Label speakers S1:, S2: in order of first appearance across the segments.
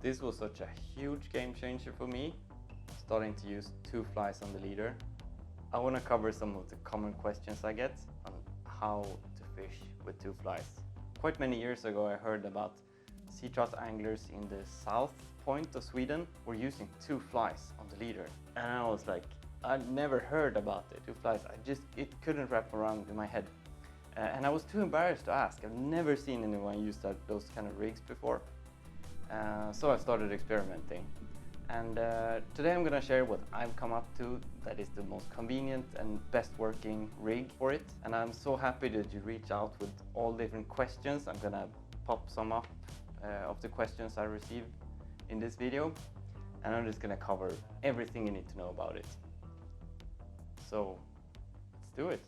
S1: This was such a huge game changer for me, starting to use 2 flies on the leader. I want to cover some of the common questions I get on how to fish with 2 flies. Quite many years ago I heard about sea trout anglers in the south point of Sweden were using 2 flies on the leader. And I was like, I'd never heard about it, 2 flies. It couldn't wrap around in my head. And I was too embarrassed to ask. I've never seen anyone use those kind of rigs before. So I started experimenting. And today I'm gonna share what I've come up to that is the most convenient and best working rig for it. And I'm so happy that you reach out with all different questions. I'm gonna pop some up of the questions I received in this video. And I'm just gonna cover everything you need to know about it. So let's do it.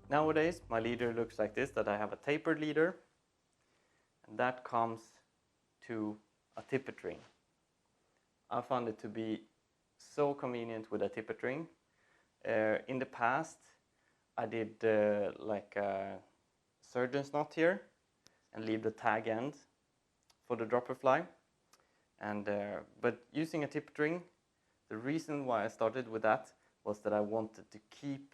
S1: Nowadays my leader looks like this, that I have a tapered leader. And that comes to a tippet ring. I found it to be so convenient with a tippet ring. In the past, I did like a surgeon's knot here and leave the tag end for the dropper fly. And but using a tippet ring, the reason why I started with that was that I wanted to keep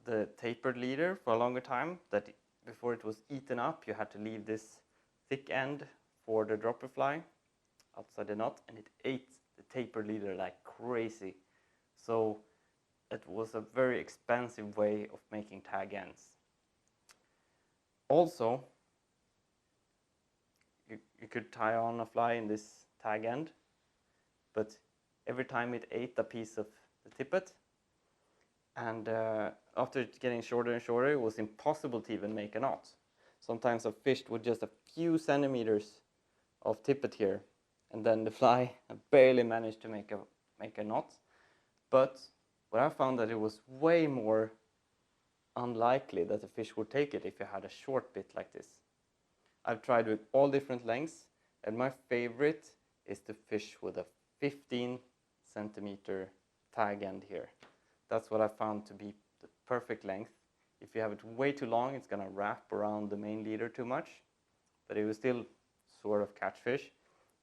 S1: the tapered leader for a longer time. That before it was eaten up, you had to leave this thick end for the dropper fly outside the knot, and it ate the tapered leader like crazy. So it was a very expensive way of making tag ends. Also, you could tie on a fly in this tag end, but every time it ate a piece of the tippet, and after getting shorter and shorter, it was impossible to even make a knot. Sometimes I fished with just a few centimeters of tippet here, and then the fly barely managed to make a knot. But what I found that it was way more unlikely that the fish would take it if you had a short bit like this. I've tried with all different lengths, and my favorite is to fish with a 15 centimeter tag end here. That's what I found to be the perfect length. If you have it way too long, it's gonna wrap around the main leader too much, but it will still sort of catch fish.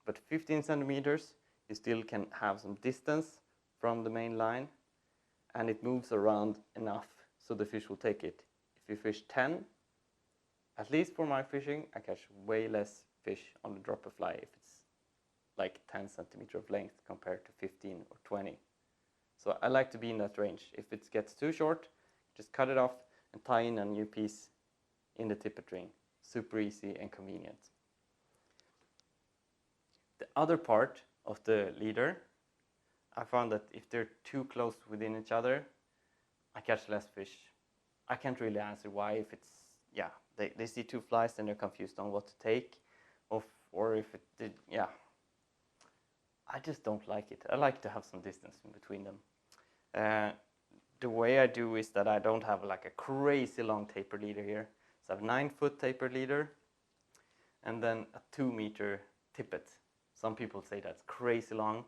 S1: But 15 centimeters, you still can have some distance from the main line, and it moves around enough so the fish will take it. If you fish 10, at least for my fishing, I catch way less fish on the dropper fly if it's like 10 centimeters of length compared to 15 or 20. So I like to be in that range. If it gets too short, just cut it off and tie in a new piece in the tippet ring. Super easy and convenient. The other part of the leader, I found that if they're too close within each other, I catch less fish. I can't really answer why. If it's, yeah, they see 2 flies and they're confused on what to take, or if it did, yeah. I just don't like it. I like to have some distance in between them. The way I do is that I don't have like a crazy long taper leader here. So I have 9-foot taper leader and then a 2-meter tippet. Some people say that's crazy long,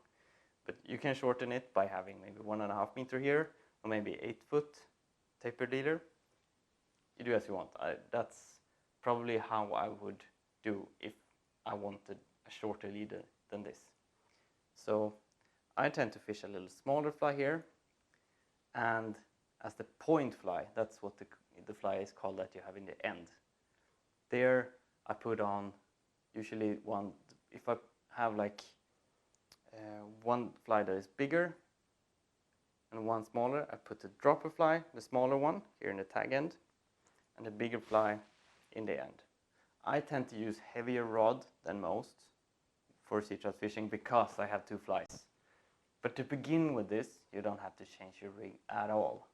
S1: but you can shorten it by having maybe 1.5 meter here, or maybe 8-foot taper leader. You do as you want. That's probably how I would do if I wanted a shorter leader than this. So I tend to fish a little smaller fly here, and as the point fly, that's what the fly is called that you have in the end. There I put on usually one, if I have like one fly that is bigger and one smaller, I put the dropper fly, the smaller one, here in the tag end, and the bigger fly in the end. I tend to use heavier rod than most for sea trout fishing because I have 2 flies. But to begin with this, you don't have to change your rig at all.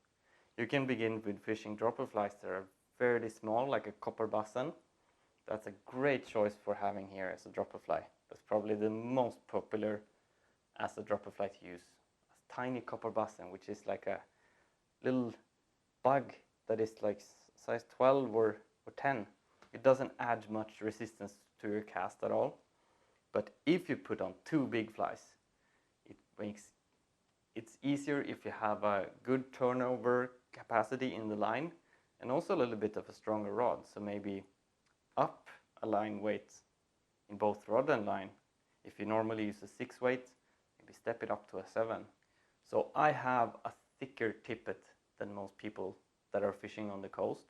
S1: You can begin with fishing dropper flies that are fairly small, like a copper button. That's a great choice for having here as a dropper fly. That's probably the most popular as a dropper fly to use. A tiny copper button, which is like a little bug that is like size 12 or 10. It doesn't add much resistance to your cast at all. But if you put on 2 big flies, it's easier if you have a good turnover capacity in the line, and also a little bit of a stronger rod. So maybe up a line weight in both rod and line If you normally use a 6 weight, maybe step it up to a 7. So I have a thicker tippet than most people that are fishing on the coast.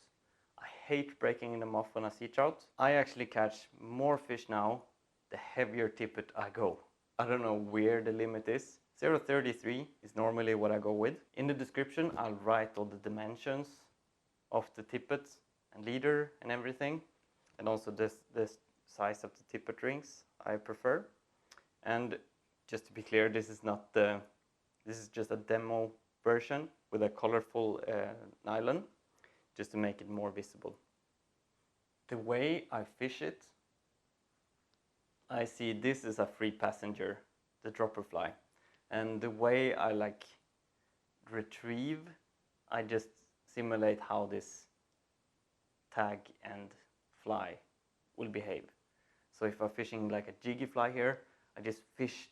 S1: I hate breaking them off when I see trout. I actually catch more fish now the heavier tippet I go. I don't know where the limit is. 0.33 is normally what I go with. In the description I'll write all the dimensions of the tippet and leader and everything, and also this size of the tippet rings I prefer. And just to be clear, this is just a demo version with a colorful nylon, just to make it more visible. The way I fish it, I see this is a free passenger, the dropper fly. And the way I like retrieve, I just simulate how this tag and fly will behave. So if I'm fishing like a jiggy fly here, I just fish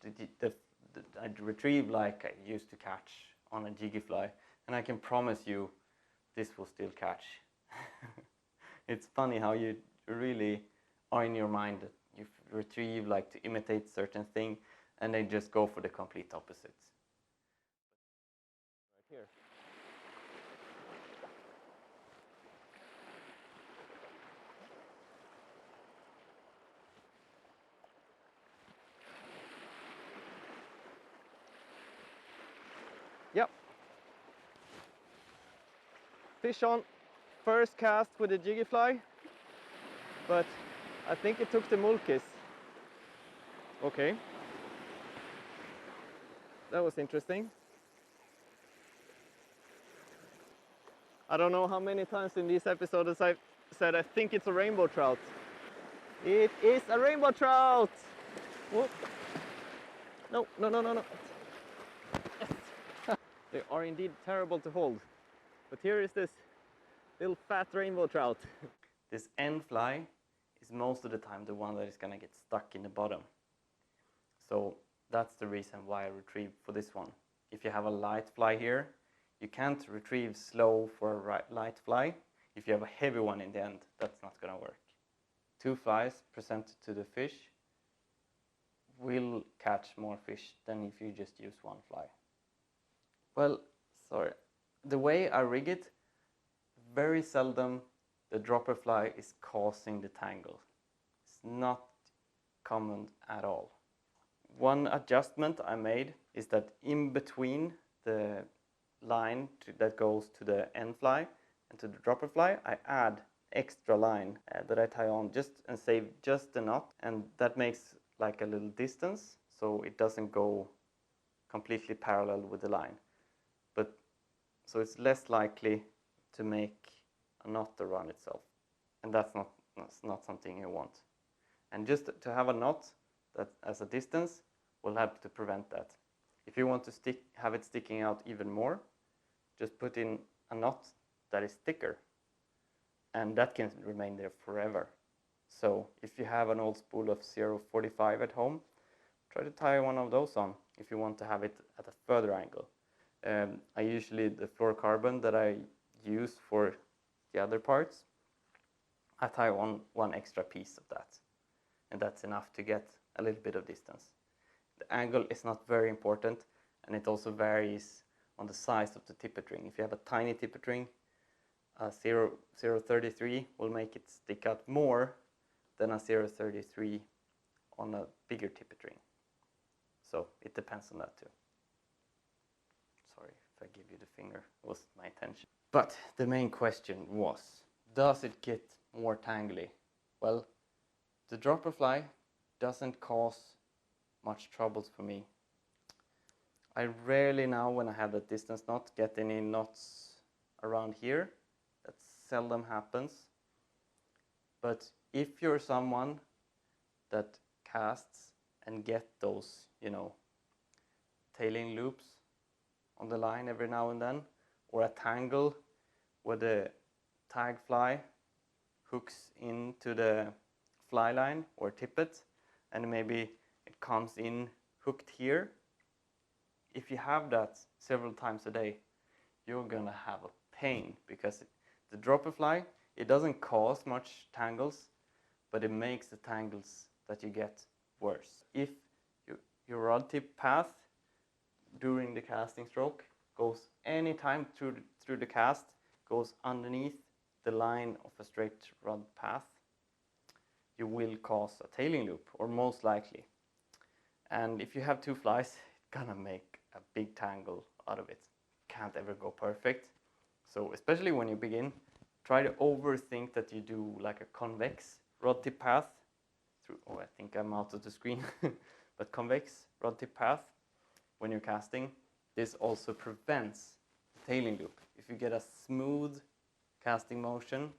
S1: I retrieve like I used to catch on a jiggy fly, and I can promise you this will still catch. It's funny how you really are in your mind that you retrieve like to imitate certain thing, and they just go for the complete opposites. Right here. Yep. Fish on, first cast with a jiggy fly, but I think it took the mulkis. Okay. That was interesting. I don't know how many times in these episodes I've said I think it's a rainbow trout. It is a rainbow trout! Whoop. No, no, no, no, no. Yes. They are indeed terrible to hold. But here is this little fat rainbow trout. This end fly is most of the time the one that is gonna get stuck in the bottom. So that's the reason why I retrieve for this one. If you have a light fly here, you can't retrieve slow for a light fly. If you have a heavy one in the end, that's not gonna work. 2 flies presented to the fish will catch more fish than if you just use 1 fly. Well, sorry. The way I rig it, very seldom the dropper fly is causing the tangle. It's not common at all. One adjustment I made is that in between the line that goes to the end fly and to the dropper fly, I add extra line that I tie on and save just the knot, and that makes like a little distance so it doesn't go completely parallel with the line. But so it's less likely to make a knot around itself, and that's not something you want. And just to have a knot that as a distance will help to prevent that. If you want to have it sticking out even more, just put in a knot that is thicker, and that can remain there forever. So if you have an old spool of 0.45 at home, try to tie one of those on if you want to have it at a further angle. I usually, the fluorocarbon that I use for the other parts, I tie on one extra piece of that, and that's enough to get a little bit of distance. The angle is not very important, and it also varies on the size of the tippet ring. If you have a tiny tippet ring, 0.33 will make it stick out more than a 0.33 on a bigger tippet ring. So it depends on that too. Sorry if I give you the finger, it wasn't my intention. But the main question was, does it get more tangly? Well, the dropper fly doesn't cause much troubles for me. I rarely now, when I have that distance knot, get any knots around here. That seldom happens. But if you're someone that casts and get those, tailing loops on the line every now and then, or a tangle where the tag fly hooks into the fly line or tippet, and maybe it comes in hooked here. If you have that several times a day, you're gonna have a pain, because the dropper fly, it doesn't cause much tangles, but it makes the tangles that you get worse. If your rod tip path during the casting stroke goes anytime through the cast, goes underneath the line of a straight rod path, you will cause a tailing loop, or most likely. And if you have two flies, it's gonna make a big tangle out of it. Can't ever go perfect. So especially when you begin, try to overthink that you do like a convex rod tip path through, oh, I think I'm out of the screen, but convex rod tip path when you're casting. This also prevents the tailing loop. If you get a smooth casting motion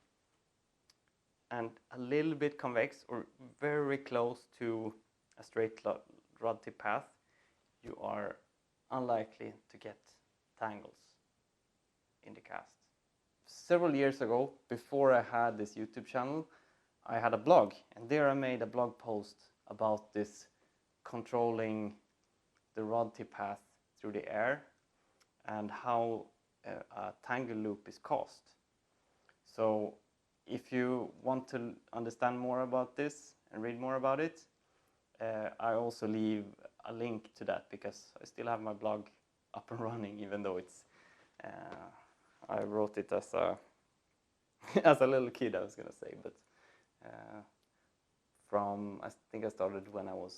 S1: and a little bit convex or very close to a straight rod tip path, you are unlikely to get tangles in the cast. Several years ago, before I had this YouTube channel, I had a blog, and there I made a blog post about this controlling the rod tip path through the air and how a tangle loop is caused. So if you want to understand more about this and read more about it, I also leave a link to that, because I still have my blog up and running, even though it's I wrote it as a as a little kid, I was gonna say, but from, I think I started when I was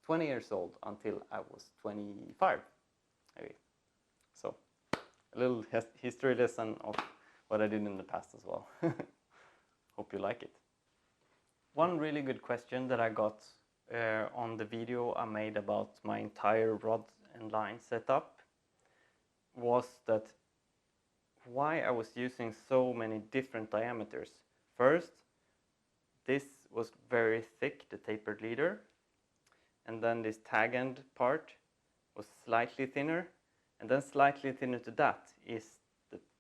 S1: 20 years old until I was 25, maybe. So a little history lesson of what I did in the past as well. Hope you like it. One really good question that I got on the video I made about my entire rod and line setup was that why I was using so many different diameters. First, this was very thick, the tapered leader, and then this tag end part was slightly thinner, and then slightly thinner to that is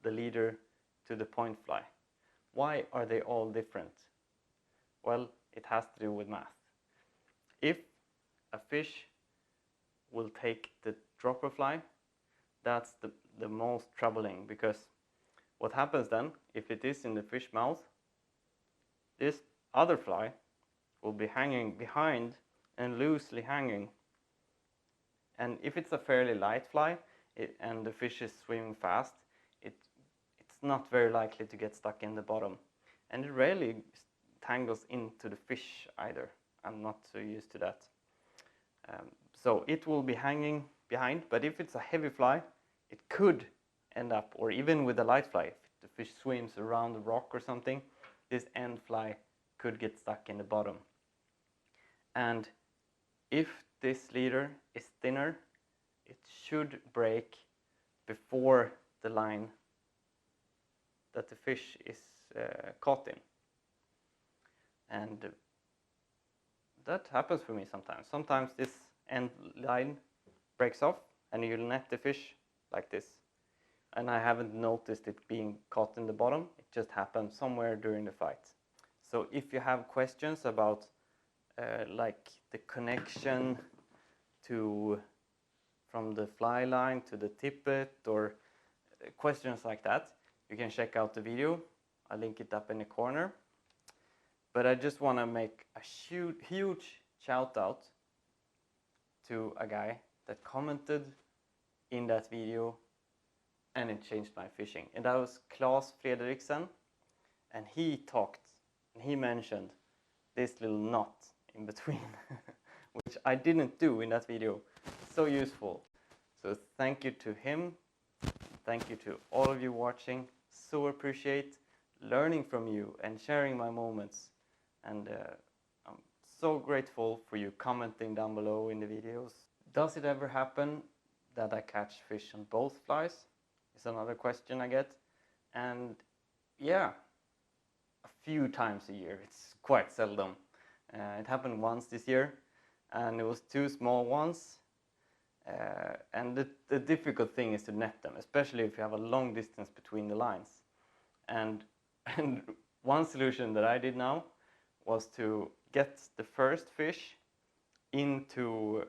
S1: the leader to the point fly. Why are they all different? Well, it has to do with math. If a fish will take the dropper fly, that's the most troubling, because what happens then, if it is in the fish mouth, this other fly will be hanging behind and loosely hanging. And if it's a fairly light fly and the fish is swimming fast, it's not very likely to get stuck in the bottom. And it rarely tangles into the fish either. I'm not so used to that. So it will be hanging behind, but if it's a heavy fly, it could end up, or even with a light fly, if the fish swims around the rock or something, this end fly could get stuck in the bottom. And if this leader is thinner, it should break before the line that the fish is caught in. And that happens for me sometimes. Sometimes this end line breaks off and you'll net the fish like this. And I haven't noticed it being caught in the bottom. It just happened somewhere during the fight. So if you have questions about like the connection from the fly line to the tippet, or questions like that, you can check out the video. I'll link it up in the corner. But I just want to make a huge shout out to a guy that commented in that video, and it changed my fishing. And that was Claes Fredriksen, and he talked, and he mentioned this little knot in between, which I didn't do in that video. So useful. So thank you to him. Thank you to all of you watching. So appreciate learning from you and sharing my moments. And I'm so grateful for you commenting down below in the videos. Does it ever happen that I catch fish on both flies? Is another question I get. And yeah, a few times a year. It's quite seldom. It happened once this year, and it was two small ones. And the difficult thing is to net them, especially if you have a long distance between the lines. And one solution that I did now was to get the first fish into,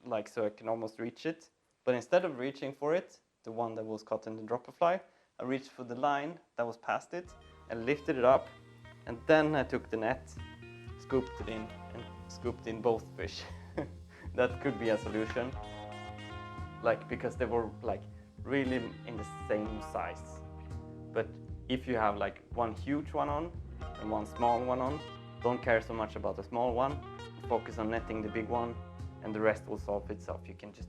S1: like, so I can almost reach it. But instead of reaching for it, the one that was caught in the dropper fly, I reached for the line that was past it and lifted it up. And then I took the net, scooped it in, and scooped in both fish. that could be a solution. Like, because they were like really in the same size. But if you have like one huge one on and one small one on, don't care so much about the small one. Focus on netting the big one, and the rest will solve itself. You can just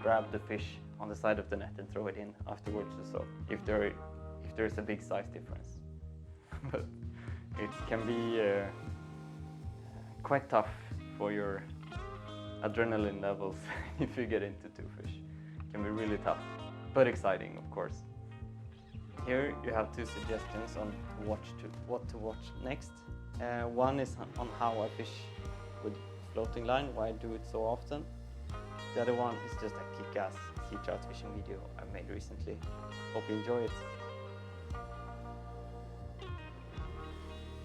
S1: grab the fish on the side of the net and throw it in afterwards or so, if there's a big size difference. But it can be quite tough for your adrenaline levels if you get into two fish. It can be really tough, but exciting, of course. Here you have two suggestions on what to watch next. One is on how I fish with floating line, why I do it so often. The other one is just a kick-ass sea trout fishing video I made recently. Hope you enjoy it.